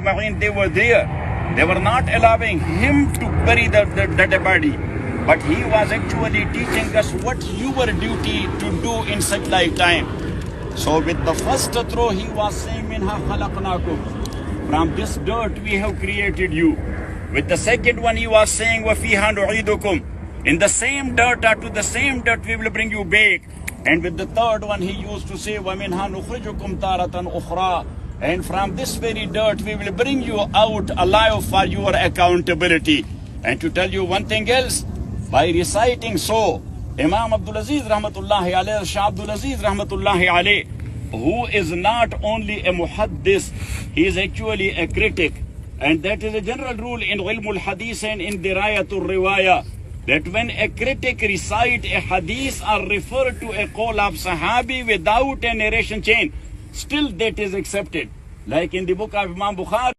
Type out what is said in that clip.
ajma'in, they were there. They were not allowing him to bury the dead body. But he was actually teaching us what your duty to do in such lifetime. So with the first throw, he was saying, Minha khalaqnakum. From this dirt we have created you. With the second one, he was saying, Wa fiha nu'idukum. In the same dirt, or to the same dirt, we will bring you back. And with the third one, he used to say, Wa minha nukhrijukum taratan ukhra. And from this very dirt, we will bring you out alive for your accountability. And to tell you one thing else, by reciting so, Imam Abdul Aziz rahmatullahi alayhi, Shah Abdul Aziz rahmatullahi alayhi, who is not only a muhaddis, he is actually a critic. And that is a general rule in ilmul hadith and in dirayatul riwaya, that when a critic recite a hadith or refer to a qawl of sahabi without a narration chain, still that is accepted. Like in the book of Imam Bukhari,